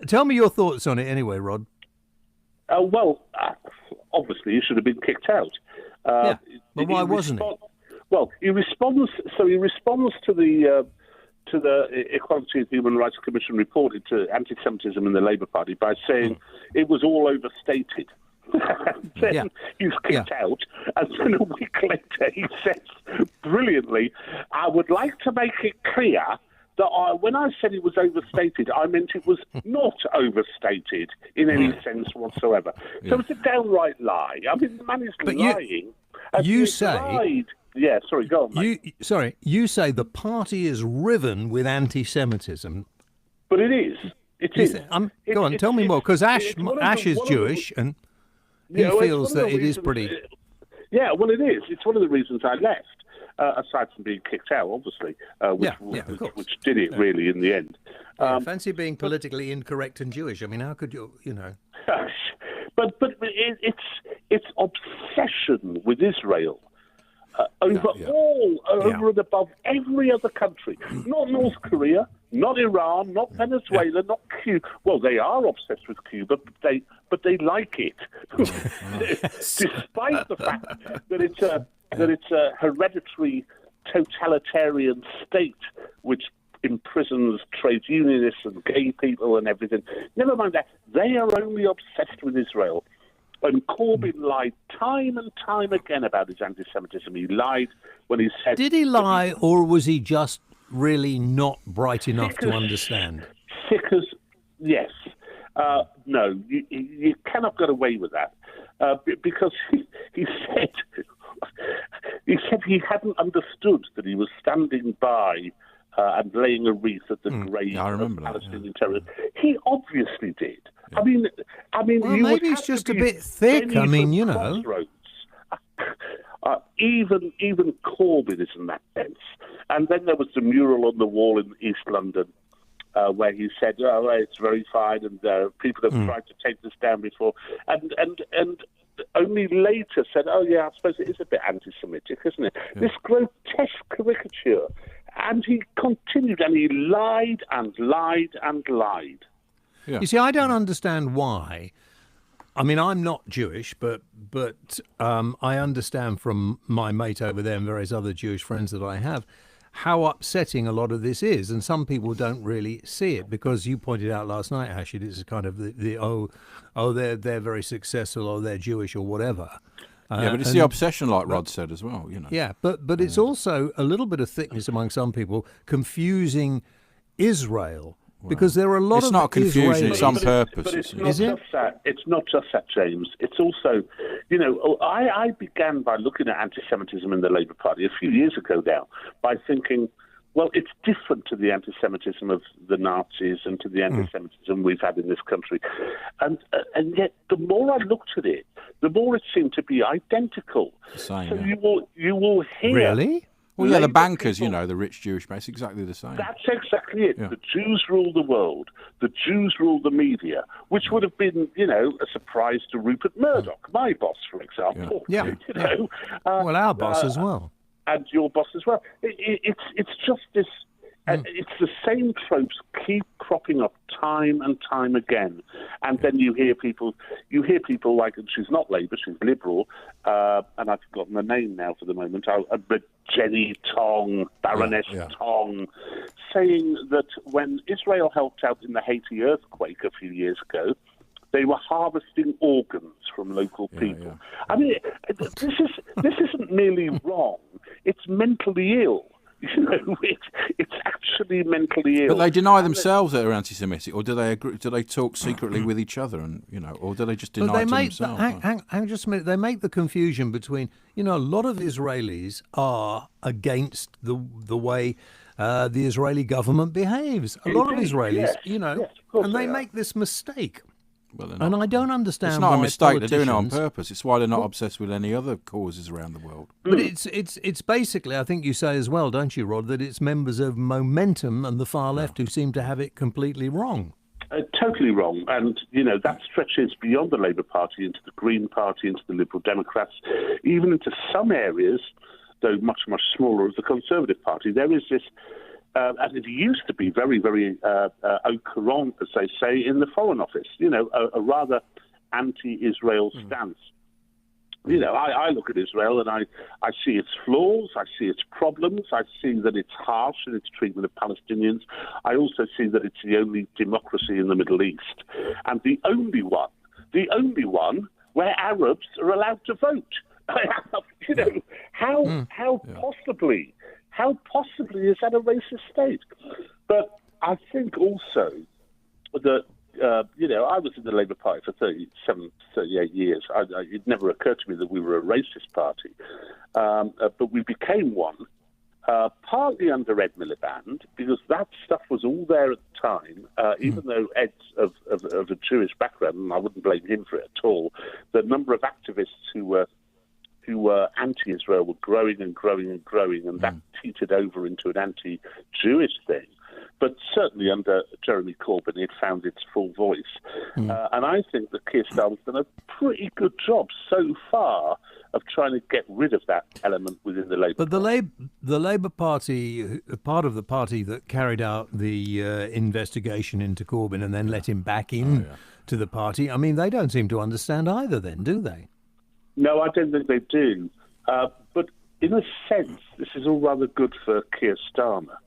Tell me your thoughts on it anyway, Rod. Obviously, he should have been kicked out. But why wasn't he? Well, he responds to the Equality and Human Rights Commission report into anti-Semitism in the Labour Party by saying it was all overstated. Then he's kicked out, and then a week later he says brilliantly, "I would like to make it clear that when I said it was overstated, I meant it was not overstated in any sense whatsoever." So it's a downright lie. I mean, the man is lying. You say... Yeah, sorry, go on, mate. You say the party is riven with anti-Semitism. But it is. It is. Go on, tell me more, because Ash is Jewish, and he feels that it is pretty... Yeah, well, it is. It's one of the reasons I left, aside from being kicked out, obviously, which did it really in the end. Fancy being politically incorrect and Jewish. I mean, how could you know... But it's obsession with Israel. Over and above every other country. Not North Korea, not Iran, not Venezuela, not Cuba. Well, they are obsessed with Cuba, but they like it, despite the fact that it's a hereditary totalitarian state which imprisons trade unionists and gay people and everything. Never mind that, they are only obsessed with Israel. And Corbyn lied time and time again about his anti-Semitism. He lied when he said... Did he lie, or was he just really not bright enough to understand? Yes. No, you cannot get away with that. Because he said he hadn't understood that he was standing by and laying a wreath at the grave of Palestinian terrorists. He obviously did. I mean, well, maybe it's just a bit thick. I mean, you know. Even Corbyn is in that sense. And then there was the mural on the wall in East London where he said, "Oh, it's very fine," and people have tried to take this down before, and only later said, "Oh, yeah, I suppose it is a bit anti-Semitic, isn't it?" Yeah. This grotesque caricature. And he continued, and he lied and lied and lied. Yeah. You see, I don't understand why. I mean, I'm not Jewish, but I understand from my mate over there and various other Jewish friends that I have how upsetting a lot of this is. And some people don't really see it because you pointed out last night, Ash, it is kind of they're very successful, or they're Jewish or whatever. But it's the obsession, like Rod said as well, you know. Yeah, but it's also a little bit of thickness among some people confusing Israel. Because there are a lot of... It's not confusing, it's on purpose. But it's not just that. It's not just that, James. It's also, you know, I began by looking at anti-Semitism in the Labour Party a few years ago now, by thinking, well, it's different to the anti-Semitism of the Nazis and to the anti-Semitism we've had in this country. And yet, the more I looked at it, the more it seemed to be identical. Same, so you will hear... Really? Well, yeah, the bankers, you know, the rich Jewish base, exactly the same. That's exactly it. Yeah. The Jews rule the world. The Jews rule the media, which would have been, you know, a surprise to Rupert Murdoch, my boss, for example. Yeah. You know, well, our boss as well. And your boss as well. It's just this... it's the same tropes keep cropping up time and time again, and then you hear people like, and she's not Labour, she's Liberal, and I've forgotten the name now for the moment. But Jenny Tong, Baroness Tong, saying that when Israel helped out in the Haiti earthquake a few years ago, they were harvesting organs from local people. Yeah. I mean, this isn't merely wrong; it's mentally ill. You know, it's actually mentally ill. But they deny themselves that they're anti-Semitic, or do they agree? Do they talk secretly with each other, and you know, or do they just deny it to themselves? Hang just a minute. They make the confusion between, you know, a lot of Israelis are against the way the Israeli government behaves. A lot of Israelis, you know, and they make this mistake. Well, and I don't understand. It's not a mistake. They're doing it on purpose. It's why they're not obsessed with any other causes around the world. But it's basically, I think you say as well, don't you, Rod, that it's members of Momentum and the far left who seem to have it completely wrong. Totally wrong. And, you know, that stretches beyond the Labour Party into the Green Party, into the Liberal Democrats, even into some areas, though much, much smaller, of the Conservative Party. There is this as it used to be, very, very au courant, as they say, in the Foreign Office. A rather anti-Israel stance. I look at Israel and I see its flaws, I see its problems, I see that it's harsh in its treatment of Palestinians. I also see that it's the only democracy in the Middle East, and the only one where Arabs are allowed to vote. How possibly is that a racist state? But I think also that I was in the Labour Party for 38 years. It never occurred to me that we were a racist party, but we became one, partly under Ed Miliband, because that stuff was all there at the time, even though Ed's of a Jewish background, and I wouldn't blame him for it at all. The number of activists who were anti-Israel were growing and growing and growing, and that teetered over into an anti-Jewish thing. But certainly under Jeremy Corbyn, it found its full voice. And I think that Keir Starmer's done a pretty good job so far of trying to get rid of that element within the Labour Party. But the Labour Party, part of the party that carried out the investigation into Corbyn and then let him back in to the party, I mean, they don't seem to understand either then, do they? No, I don't think they do. But in a sense, this is all rather good for Keir Starmer.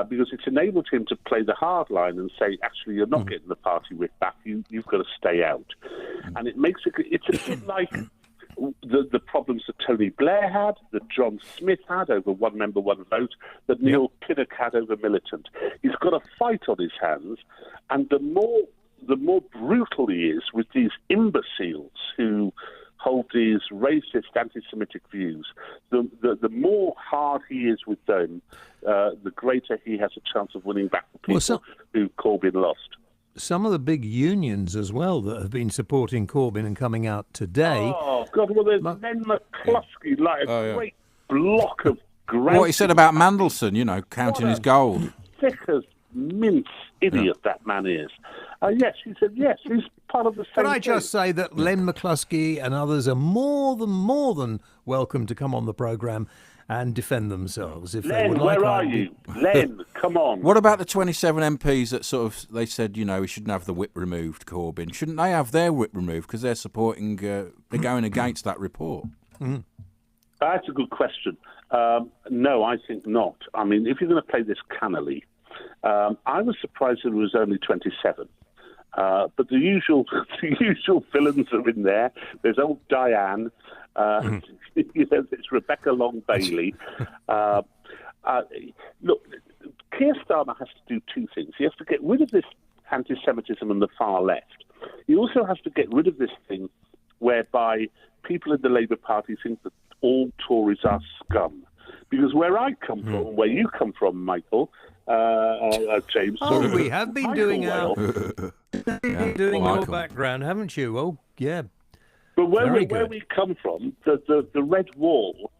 Because it's enabled him to play the hard line and say, actually, you're not getting the party whip back. You've got to stay out. And it's a bit like the problems that Tony Blair had, that John Smith had over one member, one vote, that Neil Pinnock had over Militant. He's got a fight on his hands, and the more brutal he is with these imbeciles who hold these racist, anti-Semitic views, the more hard he is with them, the greater he has a chance of winning back the people who Corbyn lost. Some of the big unions as well that have been supporting Corbyn and coming out today. Oh, God, well, there's Len McCluskey, like a great block of ground. What he said about Mandelson, counting his gold. Thick as mince idiot that man is. Yes, he said, yes, he's part of the same Can I just say that Len McCluskey and others are more than welcome to come on the programme and defend themselves if they would like. Where are you? Len, come on. What about the 27 MPs that they said, we shouldn't have the whip removed, Corbyn? Shouldn't they have their whip removed because they're supporting, they're going against that report? That's a good question. No, I think not. I mean, if you're going to play this cannily, I was surprised that it was only 27. But the usual villains are in there. There's old Diane. There's Rebecca Long Bailey. Look, Keir Starmer has to do two things. He has to get rid of this anti-Semitism on the far left. He also has to get rid of this thing whereby people in the Labour Party think that all Tories are scum. Because where I come from, where you come from, Michael, James. We have been doing our background, haven't you? Oh, yeah. But where we come from, the red wall,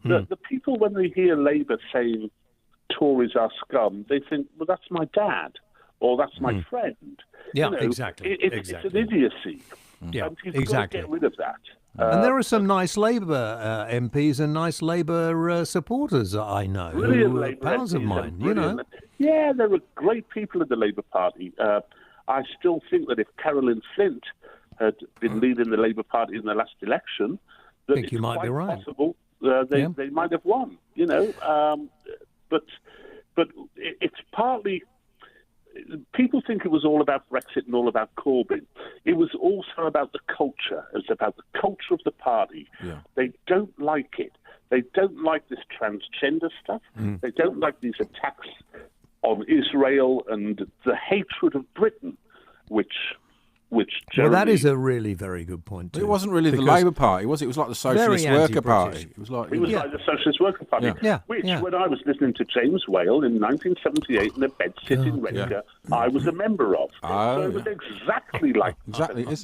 the people, when they hear Labour saying Tories are scum, they think, well, that's my dad or that's my friend. Yeah, exactly. It's an idiocy. Yeah, and he's got to get rid of that. And there are some nice Labour MPs and nice Labour supporters I know, brilliant who are Labour pals of MPs mine, Yeah, there are great people in the Labour Party. I still think that if Carolyn Flint had been leading the Labour Party in the last election, that think you might be right. Possible they might have won. But it's partly. People think it was all about Brexit and all about Corbyn. It was also about the culture. It was about the culture of the party. Yeah. They don't like it. They don't like this transgender stuff. They don't like these attacks on Israel and the hatred of Britain, which Jeremy... Well, that is a really very good point, too. It wasn't really the Labour Party, was it? It was like the Socialist Worker Party. It was like the Socialist Worker Party, which, when I was listening to James Whale in 1978 in a bedsit in Redcar, I was a member of. So it was exactly like Exactly, isn't